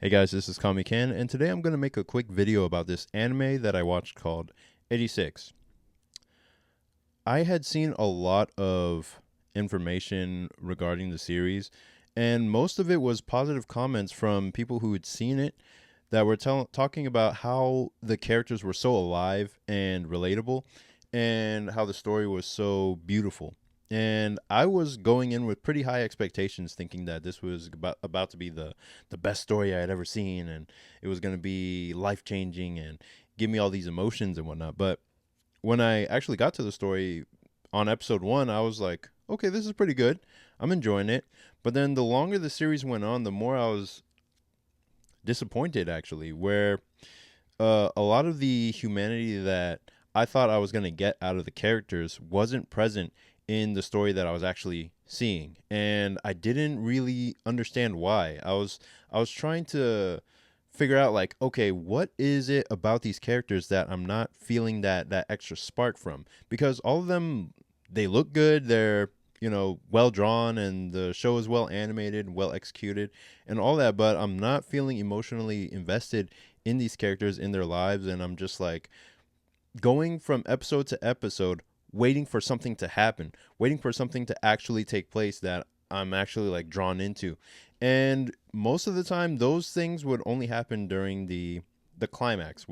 Hey guys, this is Kami Ken, and today I'm going to make a quick video about this anime that I watched called 86. I had seen a lot of information regarding the series, and most of it was positive comments from people who had seen it that were talking about how the characters were so alive and relatable, and how the story was so beautiful. And I was going in with pretty high expectations, thinking that this was about to be the best story I had ever seen, and it was going to be life changing and give me all these emotions and whatnot. But when I actually got to the story on episode one, I was like, okay, this is pretty good. I'm enjoying it. But then the longer the series went on, the more I was disappointed, actually, where a lot of the humanity that I thought I was going to get out of the characters wasn't present in the story that I was actually seeing, and I didn't really understand why. I was trying to figure out, like, okay, what is it about these characters that I'm not feeling that extra spark from? Because all of them, they look good, they're well drawn, and the show is well animated, well executed, and all that, but I'm not feeling emotionally invested in these characters, in their lives, and I'm just like going from episode to episode, waiting for something to happen, waiting for something to actually take place that I'm actually like drawn into. And most of the time those things would only happen during the climax,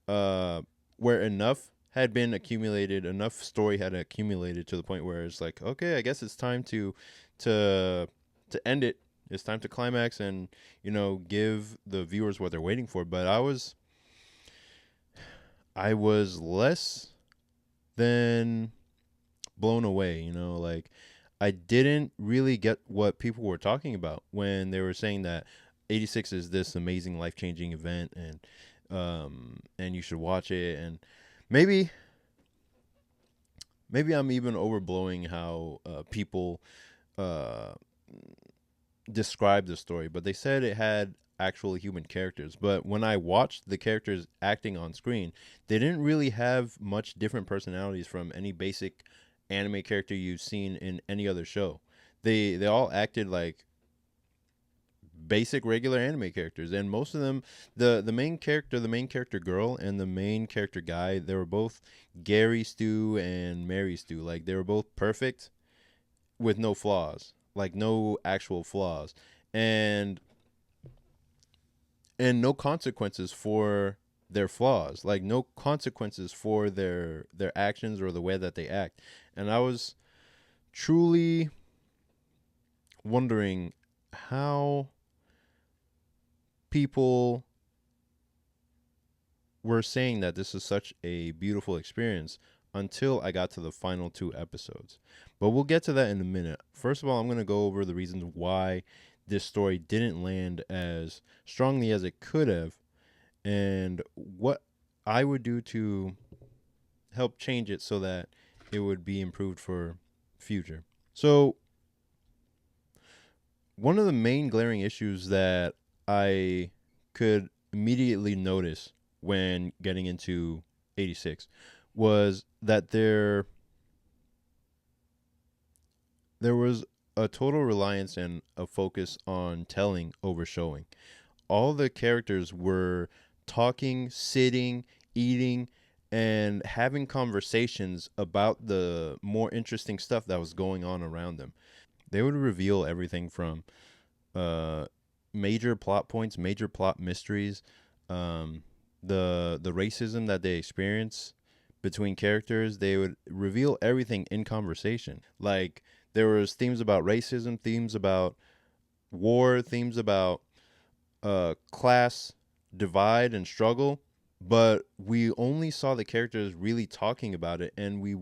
uh where enough had been accumulated, enough story had accumulated to the point where it's like, okay, I guess it's time to to end it. It's time to climax and give the viewers what they're waiting for. But I was less than blown away, like I didn't really get what people were talking about when they were saying that 86 is this amazing life-changing event, and you should watch it. And maybe maybe I'm even overblowing how people uh describe the story, but they said it had actual human characters. But when I watched the characters acting on screen, they didn't really have much different personalities from any basic anime character you've seen in any other show. They all acted like basic regular anime characters, and most of them, the main character, the main character girl, and the main character guy, they were both Gary Stu and Mary Stu. Like, they were both perfect with no flaws, like no actual flaws, and no consequences for their flaws, like no consequences for their actions or the way that they act. And I was truly wondering how people were saying that this is such a beautiful experience until I got to the final two episodes. But we'll get to that in a minute. First of all, I'm going to go over the reasons why this story didn't land as strongly as it could have, and what I would do to help change it so that it would be improved for future. So, one of the main glaring issues that I could immediately notice when getting into 86 was that there was a total reliance and a focus on telling over showing. All the characters were talking, sitting, eating, and having conversations about the more interesting stuff that was going on around them. They would reveal everything from uh, major plot points, major plot mysteries, um, the racism that they experience between characters. They would reveal everything in conversation. Like, there was themes about racism, themes about war, themes about class divide and struggle, but we only saw the characters really talking about it, and we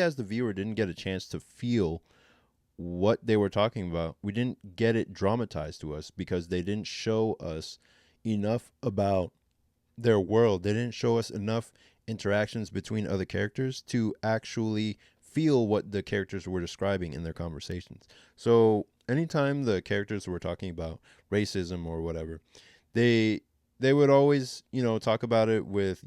as the viewer didn't get a chance to feel what they were talking about. We didn't get it dramatized to us because they didn't show us enough about their world. They didn't show us enough interactions between other characters to actually feel what the characters were describing in their conversations. So anytime the characters were talking about racism or whatever, they they would always, talk about it with,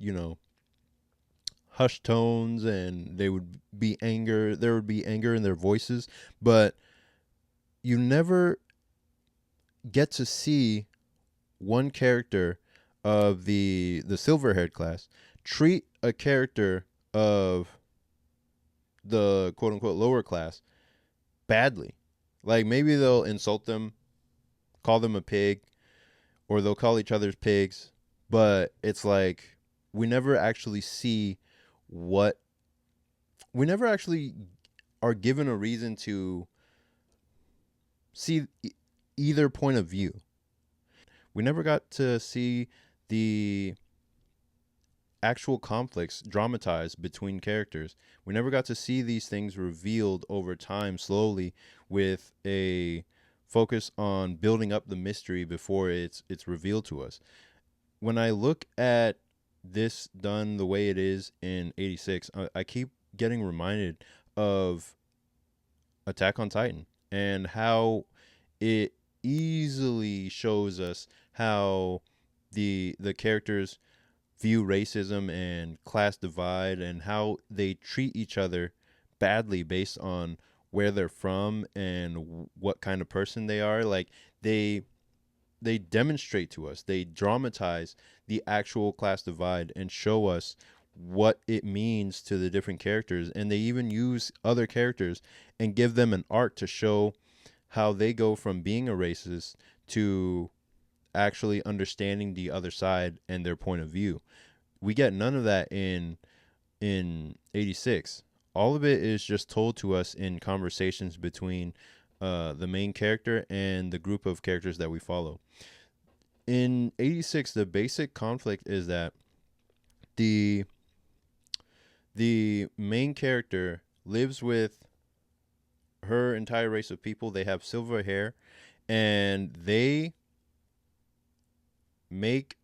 hushed tones, and there would be anger in their voices, but you never get to see one character of the silver haired class treat a character of the quote unquote lower class badly. Like maybe they'll insult them, call them a pig, or they'll call each other's pigs, but it's like we never actually see what we never actually are given a reason to see either point of view. We never got to see the actual conflicts dramatized between characters. We never got to see these things revealed over time slowly with a focus on building up the mystery before it's revealed to us. When I look at this done the way it is in 86, I keep getting reminded of Attack on Titan and how it easily shows us how the characters view racism and class divide and how they treat each other badly based on where they're from and what kind of person they are. Like they they demonstrate to us, they dramatize the actual class divide and show us what it means to the different characters, and they even use other characters and give them an arc to show how they go from being a racist to actually understanding the other side and their point of view. We get none of that in 86. All of it is just told to us in conversations between the main character and the group of characters that we follow. In 86, the basic conflict is that the the main character lives with her entire race of people. They have silver hair, and they make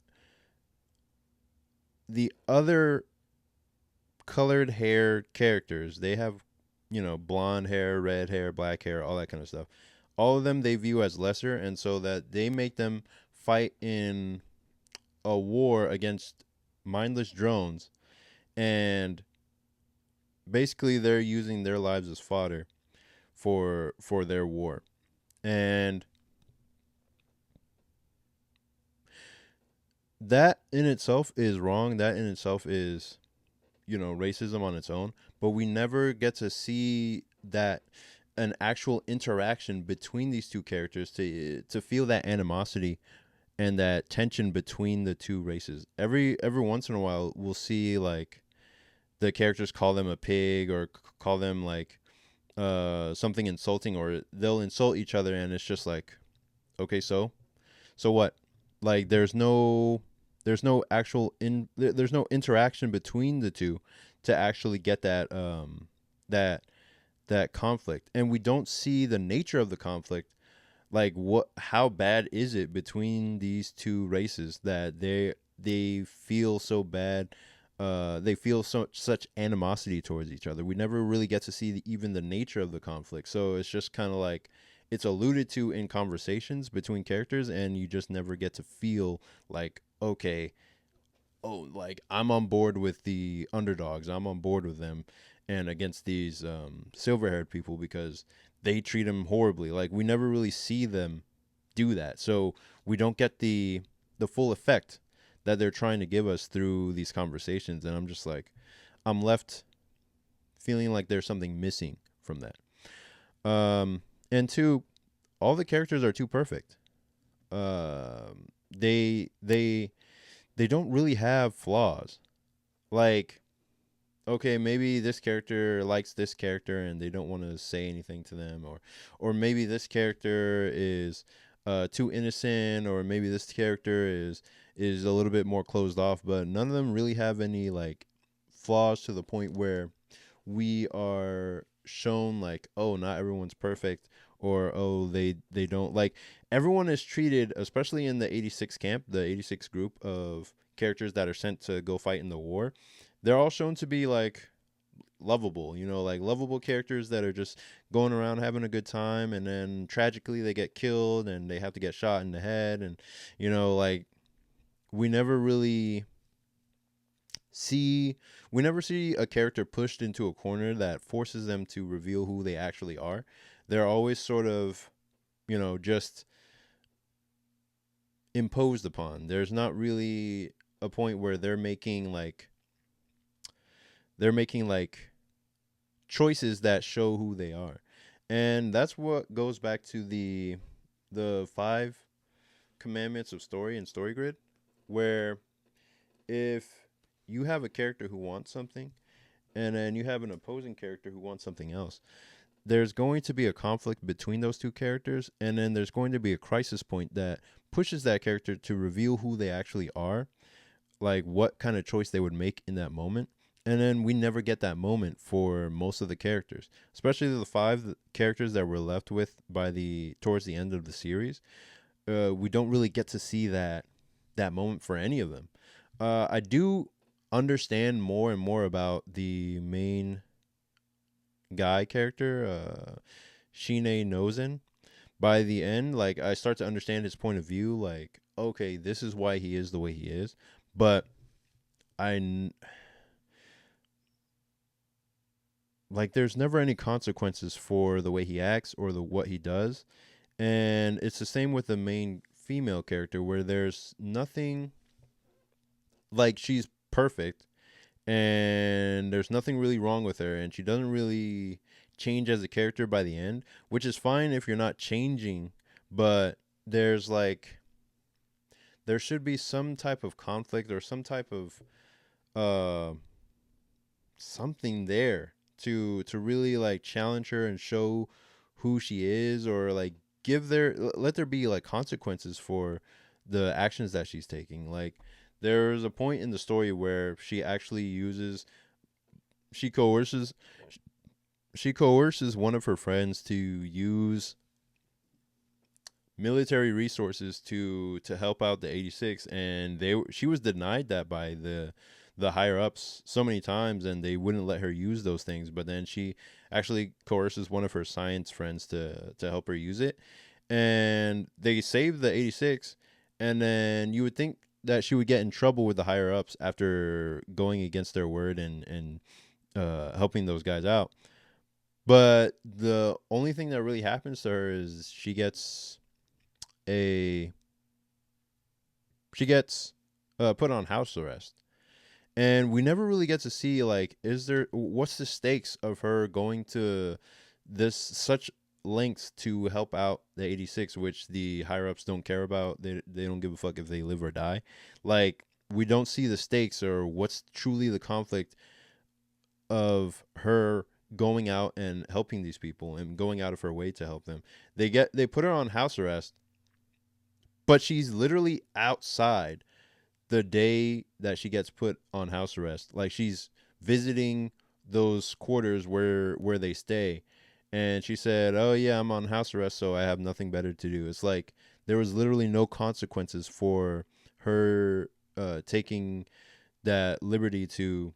the other colored hair characters. They have, blonde hair, red hair, black hair, all that kind of stuff. All of them they view as lesser, and so that they make them fight in a war against mindless drones, and basically they're using their lives as fodder for their war. And that in itself is wrong. That in itself is, racism on its own, but we never get to see that an actual interaction between these two characters to feel that animosity and that tension between the two races. Every once in a while we'll see like the characters call them a pig or call them like something insulting, or they'll insult each other, and it's just like, okay, so what? Like there's no actual there's no interaction between the two to actually get that that conflict, and we don't see the nature of the conflict. Like how bad is it between these two races that they feel so bad, they feel such animosity towards each other. We never really get to see even the nature of the conflict, so it's just kind of like it's alluded to in conversations between characters, and you just never get to feel like, okay, oh, like I'm on board with the underdogs, I'm on board with them and against these silver haired people because they treat them horribly. Like we never really see them do that, so we don't get the full effect that they're trying to give us through these conversations. And I'm just like, I'm left feeling like there's something missing from that. And two, all the characters are too perfect. They don't really have flaws. Like, okay, maybe this character likes this character and they don't want to say anything to them, or maybe this character is too innocent, or maybe this character is a little bit more closed off, but none of them really have any like flaws to the point where we are shown like, oh, not everyone's perfect, or oh, they don't like, everyone is treated, especially in the 86 camp, the 86 group of characters that are sent to go fight in the war. They're all shown to be like lovable, like lovable characters that are just going around having a good time, and then tragically they get killed and they have to get shot in the head. And like we never really see we never see a character pushed into a corner that forces them to reveal who they actually are. They're always sort of, just imposed upon. There's not really a point where they're making like choices that show who they are. And that's what goes back to the five commandments of story and story grid, where if you have a character who wants something and then you have an opposing character who wants something else, there's going to be a conflict between those two characters, and then there's going to be a crisis point that pushes that character to reveal who they actually are, like what kind of choice they would make in that moment. And then we never get that moment for most of the characters, especially the five characters that we're left with by the towards the end of the series. We don't really get to see that moment for any of them. I do understand more and more about the main guy character, Shine Nozen. By the end, like I start to understand his point of view. Like, okay, this is why he is the way he is. But I like there's never any consequences for the way he acts or the what he does. And it's the same with the main female character where there's nothing, like she's perfect and there's nothing really wrong with her, and she doesn't really change as a character by the end, which is fine if you're not changing, but there's like there should be some type of conflict or some type of uh something there to really like challenge her and show who she is, or like let there be like consequences for the actions that she's taking. Like there's a point in the story where she actually uses she coerces she coerces one of her friends to use military resources to help out the 86, and she was denied that by the higher ups so many times, and they wouldn't let her use those things. But then she actually coerces one of her science friends to help her use it, and they save the 86. And then you would think that she would get in trouble with the higher ups after going against their word and helping those guys out. But the only thing that really happens to her is a she gets put on house arrest, and we never really get to see like what's the stakes of her going to this such lengths to help out the 86, which the higher ups don't care about. They don't give a fuck if they live or die. Like we don't see the stakes or what's truly the conflict of her going out and helping these people and going out of her way to help them. They put her on house arrest, but she's literally outside the day that she gets put on house arrest. Like she's visiting those quarters where they stay, and she said, "Oh yeah, I'm on house arrest, so I have nothing better to do." It's like there was literally no consequences for her taking that liberty to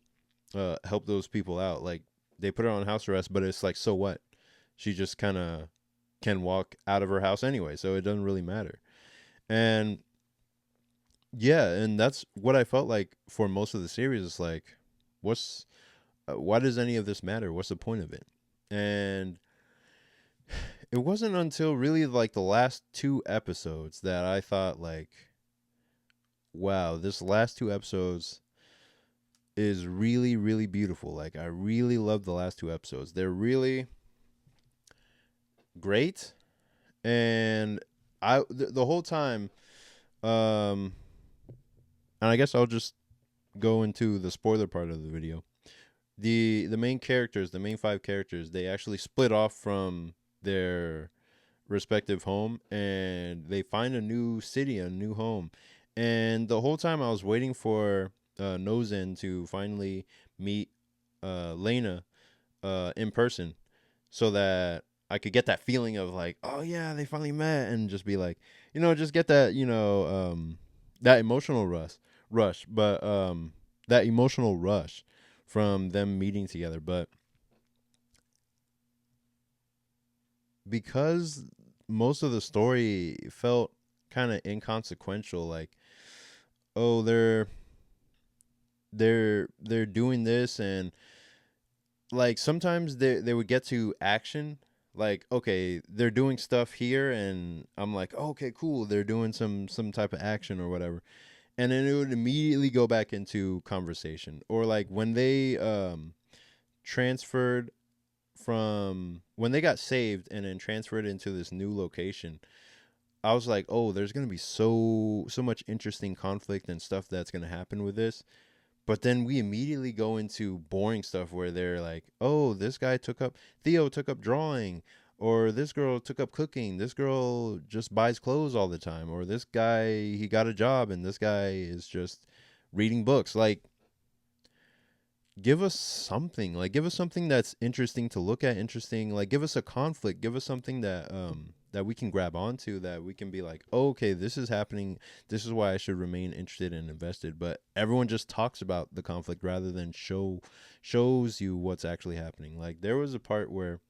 help those people out. Like they put her on house arrest, but it's like, so what? She just kind of can walk out of her house anyway, so it doesn't really matter. And yeah, and that's what I felt like for most of the series. It's like, what's why does any of this matter? What's the point of it? And it wasn't until really like the last two episodes that I thought like, wow, this last two episodes is really really beautiful. Like I really love the last two episodes. They're really great, and the whole time, um, and I guess I'll just go into the spoiler part of the video. The main characters, the main five characters, they actually split off from their respective home, and they find a new city, a new home. And the whole time I was waiting for Nozen to finally meet Lena in person, so that I could get that feeling of like, oh yeah, they finally met, and just be like, just get that, that emotional rush, but that emotional rush from them meeting together. But because most of the story felt kind of inconsequential, like, oh, they're doing this, and like sometimes they would get to action, like, okay, they're doing stuff here, and I'm like, oh, okay, cool, they're doing some type of action or whatever, and then it would immediately go back into conversation. Or like when they transferred from when they got saved and then transferred into this new location, I was like, oh, there's gonna be so much interesting conflict and stuff that's gonna happen with this. But then we immediately go into boring stuff where they're like, oh, this guy took up Theo took up drawing, or this girl took up cooking, this girl just buys clothes all the time, or this guy, he got a job and this guy is just reading books. Like, give us something. Like, give us something that's interesting to look at, interesting. Like, give us a conflict, give us something that we can grab onto, that we can be like, oh, okay, this is happening, this is why I should remain interested and invested. But everyone just talks about the conflict rather than shows you what's actually happening. Like, there was a part where,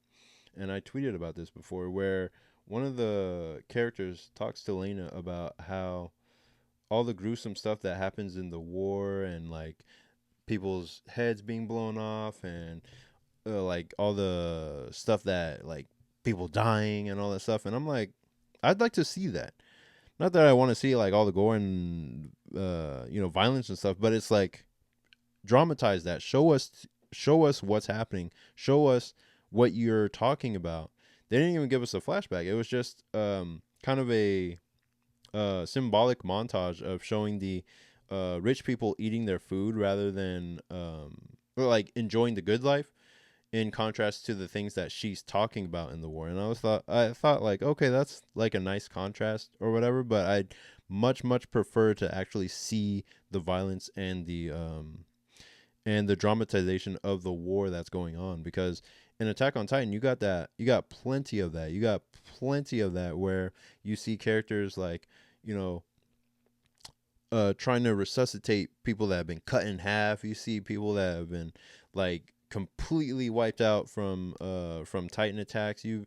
and I tweeted about this before, where one of the characters talks to Lena about how all the gruesome stuff that happens in the war, and like people's heads being blown off, and like all the stuff that, like, people dying and all that stuff. And I'm like, I'd like to see that. Not that I want to see like all the gore and violence and stuff, but it's like, dramatize that. Show us what's happening. Show us what you're talking about. They didn't even give us a flashback. It was just kind of a symbolic montage of showing the rich people eating their food rather than or like enjoying the good life, in contrast to the things that she's talking about in the war. And I thought like, okay, that's like a nice contrast or whatever, but I'd much prefer to actually see the violence and the dramatization of the war that's going on. Because in Attack on Titan, you got plenty of that. You got plenty of that where you see characters like, you know, trying to resuscitate people that have been cut in half. You see people that have been like completely wiped out from Titan attacks. You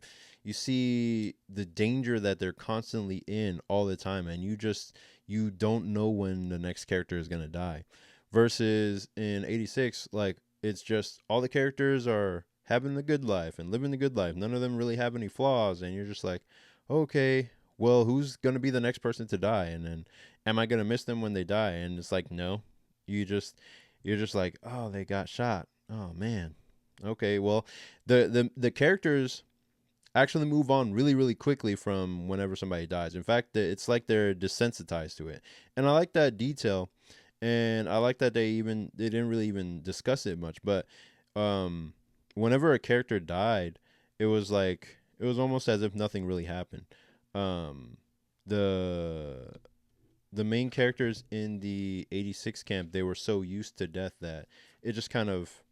see the danger that they're constantly in all the time, and you don't know when the next character is gonna die. Versus in 86, like, it's just all the characters are having the good life and living the good life. None of them really have any flaws, and you're just like, okay, well, who's gonna be the next person to die? And then, am I gonna miss them when they die? And it's like, no, you just you're just like, oh, they got shot. Oh man. Okay, well, the characters actually move on really quickly from whenever somebody dies. In fact, it's like they're desensitized to it, and I like that detail. And I like that they didn't really even discuss it much. But um, whenever a character died, it was almost as if nothing really happened. Um, the the main characters in the 86 camp, they were so used to death that it just kind of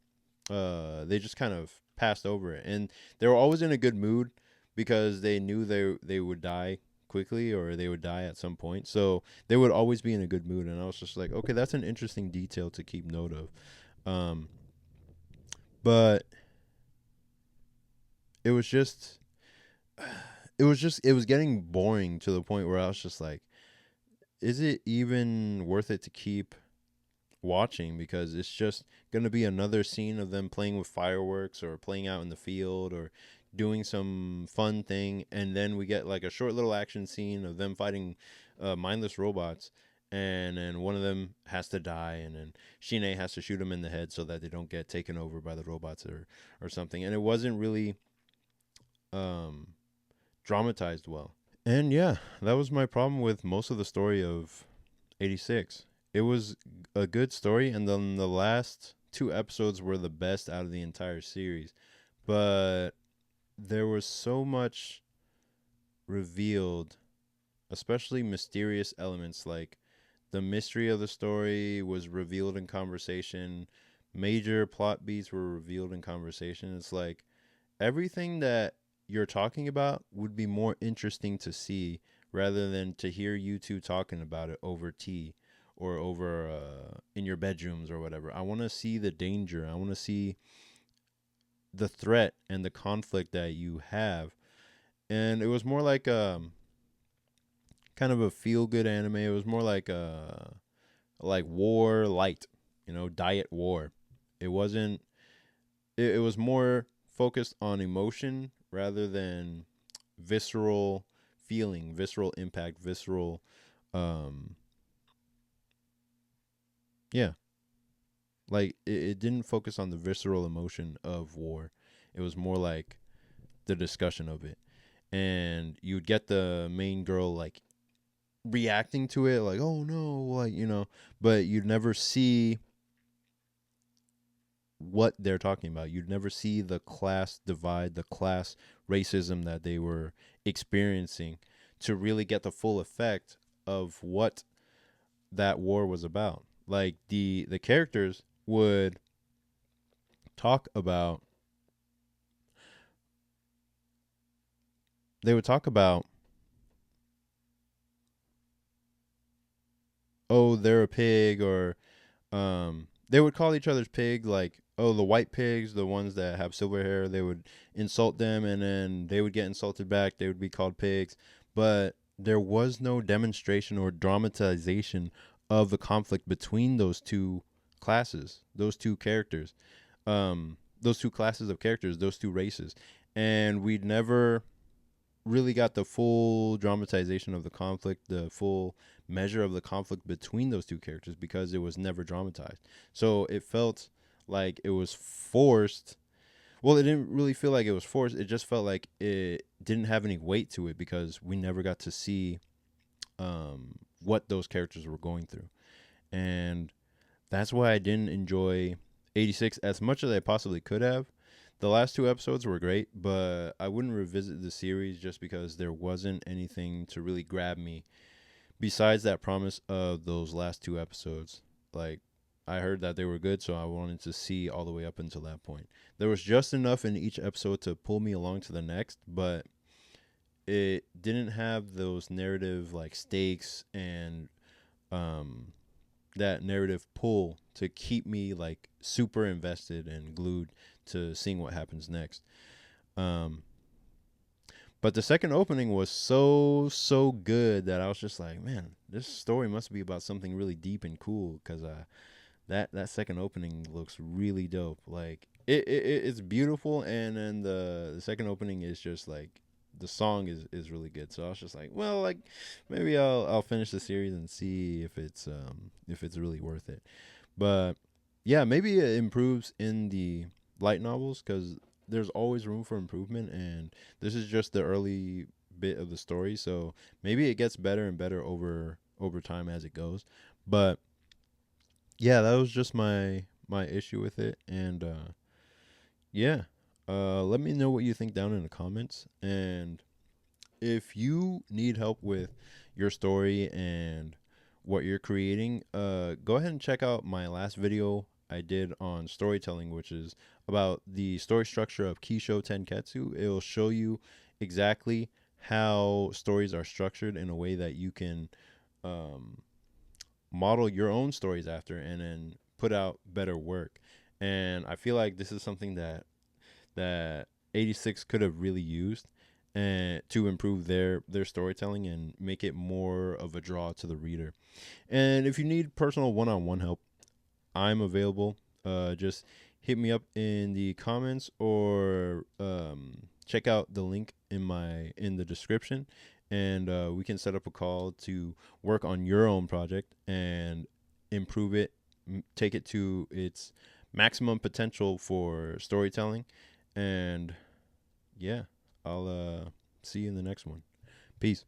they just kind of passed over it. And they were always in a good mood because they knew they would die quickly, or they would die at some point. So they would always be in a good mood. And I was just like, okay, that's an interesting detail to keep note of. Um, but it was just it was getting boring to the point where I was just like, is it even worth it to keep watching? Because it's just going to be another scene of them playing with fireworks or playing out in the field or doing some fun thing, and then we get like a short little action scene of them fighting mindless robots, and then one of them has to die, and then Shine has to shoot him in the head so that they don't get taken over by the robots or something. And it wasn't really um dramatized well. And yeah, that was my problem with most of the story of 86. It was a good story, and then the last two episodes were the best out of the entire series. But there was so much revealed, especially mysterious elements. Like, the mystery of the story was revealed in conversation, major plot beats were revealed in conversation. It's like everything that you're talking about would be more interesting to see rather than to hear you two talking about it over tea or over in your bedrooms or whatever. I want to see the danger. I want to see the threat and the conflict that you have. And it was more like kind of a feel good anime. It was more like war light, diet war. It wasn't. It was more focused on emotion rather than visceral feeling, visceral impact, visceral um yeah, like it didn't focus on the visceral emotion of war. It was more like the discussion of it. And you'd get the main girl like reacting to it like, "Oh no," like, but you'd never see what they're talking about. You'd never see the class divide, the class racism that they were experiencing to really get the full effect of what that war was about. Like the characters would talk about they would talk about, "Oh, they're a pig," or they would call each other's pig, like, "Oh, the white pigs, the ones that have silver hair." They would insult them, and then they would get insulted back. They would be called pigs. But there was no demonstration or dramatization of the conflict between those two classes, those two characters, those two classes of characters, those two races. And we'd never really got the full dramatization of the conflict, the full measure of the conflict between those two characters, because it was never dramatized. So it felt like it was forced. Well, it didn't really feel like it was forced. It just felt like it didn't have any weight to it because we never got to see what those characters were going through. And that's why I didn't enjoy 86 as much as I possibly could have. The last two episodes were great, but I wouldn't revisit the series just because there wasn't anything to really grab me besides that promise of those last two episodes. Like, I heard that they were good, so I wanted to see all the way up until that point. There was just enough in each episode to pull me along to the next, but it didn't have those narrative like stakes and um that narrative pull to keep me like super invested and glued to seeing what happens next. Um, but the second opening was so good that I was just like, man, this story must be about something really deep and cool because that second opening looks really dope. Like it's beautiful, and then the second opening is just like the song is really good. So I was just like, well, like maybe I'll finish the series and see if it's really worth it. But yeah, maybe it improves in the light novels because there's always room for improvement, and this is just the early bit of the story. So maybe it gets better and better over time as it goes. But yeah, that was just my issue with it, and yeah, let me know what you think down in the comments, and if you need help with your story and what you're creating, go ahead and check out my last video I did on storytelling, which is about the story structure of Kishotenketsu. It will show you exactly how stories are structured in a way that you can um, model your own stories after and then put out better work. And I feel like this is something that 86 could have really used and to improve their storytelling and make it more of a draw to the reader. And if you need personal one-on-one help, I'm available. Just hit me up in the comments or check out the link in the description, and we can set up a call to work on your own project and improve it, take it to its maximum potential for storytelling. And yeah, I'll see you in the next one. Peace.